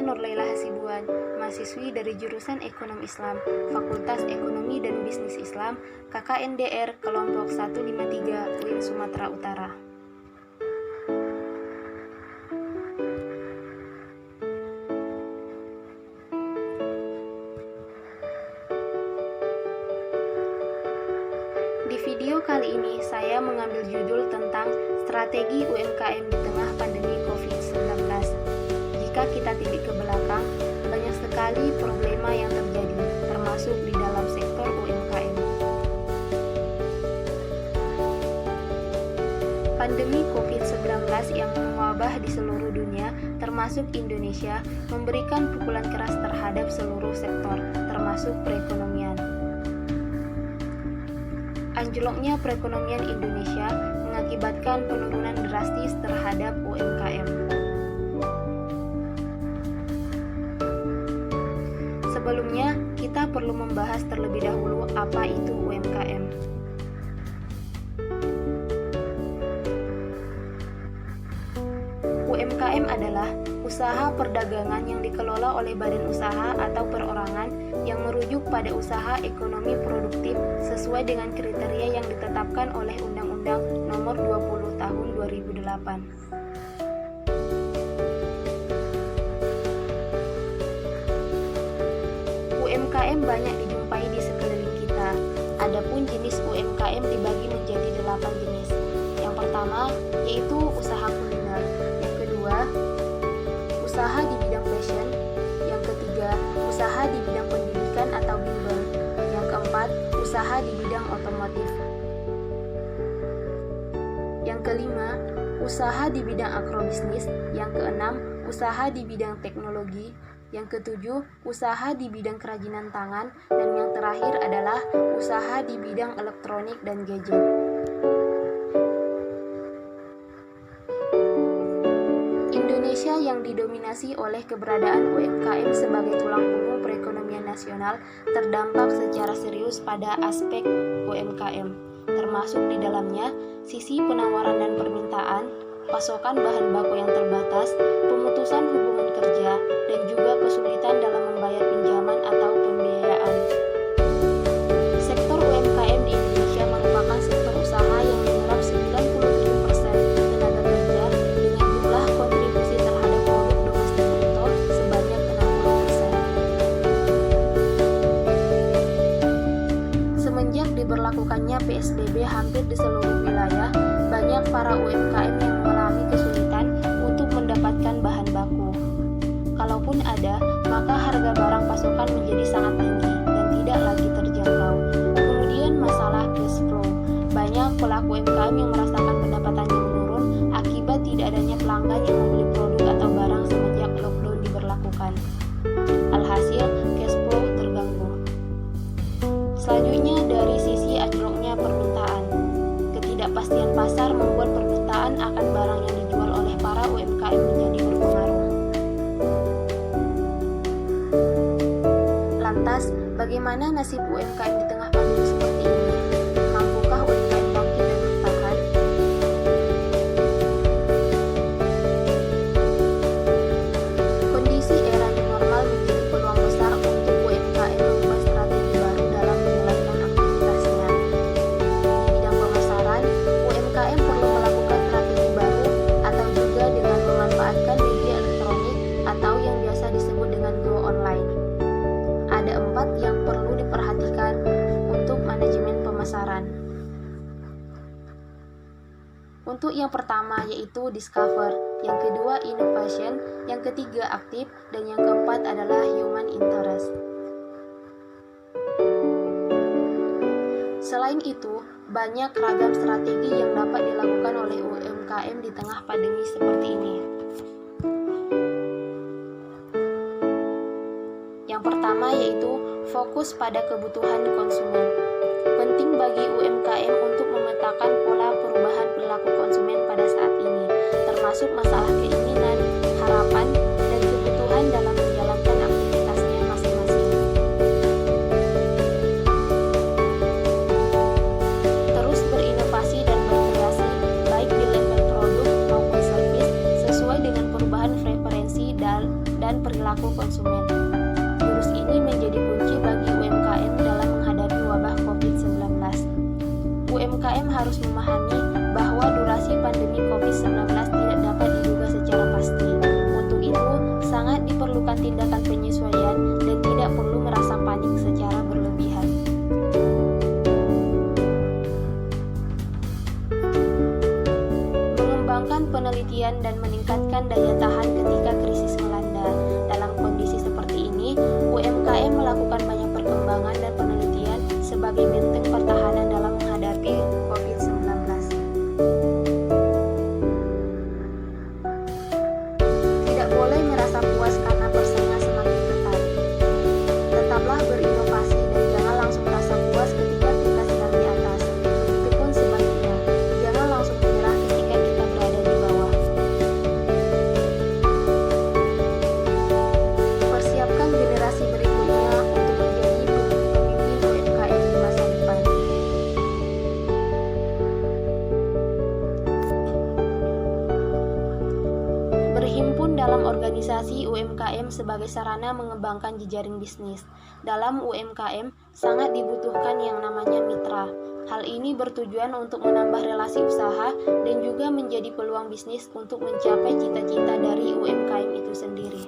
Nurlaila Hasibuan, mahasiswi dari jurusan Ekonomi Islam, Fakultas Ekonomi dan Bisnis Islam, KKNDR Kelompok 153 UIN Sumatera Utara. Di video kali ini saya mengambil judul tentang strategi UMKM di tengah pandemi COVID-19. Jika kita tilik ke belakang, banyak sekali problema yang terjadi, termasuk di dalam sektor UMKM. Pandemi COVID-19 yang mewabah di seluruh dunia, termasuk Indonesia, memberikan pukulan keras terhadap seluruh sektor, termasuk perekonomian. Anjloknya perekonomian Indonesia mengakibatkan penurunan drastis terhadap UMKM. Sebelumnya, kita perlu membahas terlebih dahulu apa itu UMKM. UMKM adalah usaha perdagangan yang dikelola oleh badan usaha atau perorangan yang merujuk pada usaha ekonomi produktif sesuai dengan kriteria yang ditetapkan oleh Undang-Undang Nomor 20 Tahun 2008. UMKM banyak dijumpai di sekeliling kita. Adapun jenis UMKM dibagi menjadi 8 jenis. Yang pertama yaitu usaha kuliner. Yang kedua, usaha di bidang fashion. Yang ketiga, usaha di bidang pendidikan atau bimbel. Yang keempat, usaha di bidang otomotif. Yang kelima, usaha di bidang agrobisnis. Yang keenam, usaha di bidang teknologi. Yang ketujuh, usaha di bidang kerajinan tangan. Dan yang terakhir adalah usaha di bidang elektronik dan gadget. Indonesia yang didominasi oleh keberadaan UMKM sebagai tulang punggung perekonomian nasional terdampak secara serius pada aspek UMKM, termasuk di dalamnya sisi penawaran dan permintaan, pasokan bahan baku yang terbatas, pemutusan hubungan kerja, dan juga kesulitan dalam membayar pinjaman atau pembiayaan. Sektor UMKM di Indonesia merupakan sektor usaha yang menyerap 97% tenaga kerja dengan jumlah kontribusi terhadap produk domestik bruto sebanyak 60%. Semenjak diberlakukannya PSBB hampir di seluruh wilayah, banyak para UMKM yang mengalami kesulitan untuk mendapatkan bahan baku. Kalaupun ada, maka harga barang pasokan menjadi sangat tinggi dan tidak lagi terjangkau. Kemudian masalah cash flow. Banyak pelaku UMKM yang merasakan pendapatannya menurun akibat tidak adanya pelanggan yang membeli produk atau barang semenjak lockdown diberlakukan. Alhasil, cash flow terganggu. Selanjutnya dari sisi anjloknya permintaan. Ketidakpastian pasar membuat permintaan akan barang yang dijual oleh para UMKM menjadi berpengaruh. Lantas, bagaimana nasib UMKM di tengah pandemi seperti ini? Mampukah UMKM bangkit dan bertahan? Kondisi era new normal menjadi peluang besar untuk UMKM mengubah strategi baru dalam menjalankan aktivitasnya. Di bidang pemasaran, UMKM perlu melakukan strategi baru atau juga dengan memanfaatkan media elektronik atau yang biasa disebut dengan go online. Ada 4 yang perlu diperhatikan untuk manajemen pemasaran. Untuk yang pertama yaitu discover, yang kedua innovation, yang ketiga aktif, dan yang keempat adalah human interest. Selain itu, banyak ragam strategi yang dapat dilakukan oleh UMKM di tengah pandemi seperti ini. Yang pertama yaitu fokus pada kebutuhan konsumen. Penting bagi UMKM untuk memetakan pola perubahan perilaku konsumen pada saat ini, termasuk masalah keinginan, harapan, dan kebutuhan dalam menjalankan aktivitasnya masing-masing. Terus berinovasi dan berkreasi, baik di level produk maupun servis, sesuai dengan perubahan preferensi dan dan perilaku konsumen. Jurus ini menjadi kunci bagi UMKM dalam menghadapi wabah COVID-19. UMKM harus memahami bahwa durasi pandemi COVID-19 tidak dapat diduga secara pasti. Untuk itu, sangat diperlukan tindakan penyesuaian dan tidak perlu merasa panik secara berlebihan. Mengembangkan penelitian dan meningkatkan daya tahan ketika krisis melanda. Dalam kondisi seperti ini, UMKM melakukan banyak perkembangan dan penelitian sebagai benteng pertahanan dalam menghadapi COVID-19. Tidak boleh merasa puas karena persaingan semakin ketat. Tetaplah berinovasi dan jangan langsung merasa puas ketika kita sedang di atas. Begitupun sebaliknya, jangan langsung menyerah ketika kita berada di bawah. Persiapkan generasi berikutnya untuk menjadi pemimpin UMKM di masa depan. Berhimpun dalam organisasi UMKM sebagai sarana mengembangkan jejaring bisnis. Dalam UMKM, sangat dibutuhkan yang namanya mitra. Hal ini bertujuan untuk menambah relasi usaha dan juga menjadi peluang bisnis untuk mencapai cita-cita dari UMKM itu sendiri.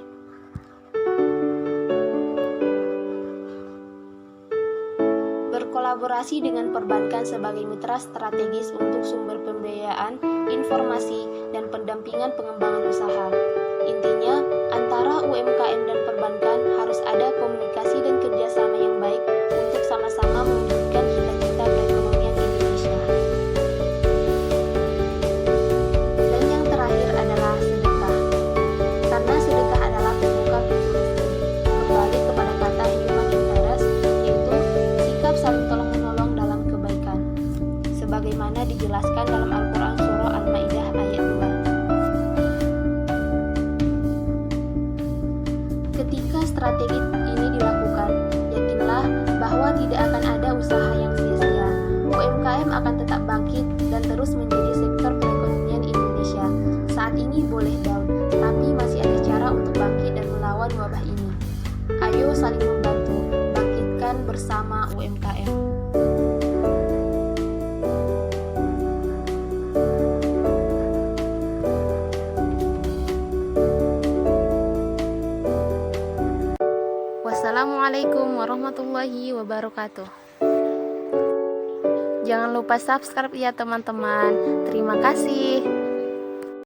Berkolaborasi dengan perbankan sebagai mitra strategis untuk sumber pembiayaan, informasi, dan pendampingan pengembangan usaha. Intinya, antara UMKM dan perbankan harus ada komunikasi dan kerjasama yang baik untuk sama-sama mewujudkan cita-cita perekonomian Indonesia. Dan yang terakhir adalah sedekah. Karena sedekah adalah pembuka pintu rezeki. Kembali kepada kata human interest, yaitu sikap saling tolong-menolong dalam kebaikan. Sebagaimana dijelaskan dalam Al-Quran Surah Al-Maidah ayat 2. Ketika strategi ini dilakukan, yakinlah bahwa tidak akan ada usaha yang sia-sia. UMKM akan tetap bangkit dan terus menjadi sektor perekonomian Indonesia. Saat ini boleh down, tapi masih ada cara untuk bangkit dan melawan wabah ini. Ayo saling membantu, bangkitkan bersama UMKM. Wassalamualaikum warahmatullahi wabarakatuh. Jangan lupa subscribe ya teman-teman. Terima kasih.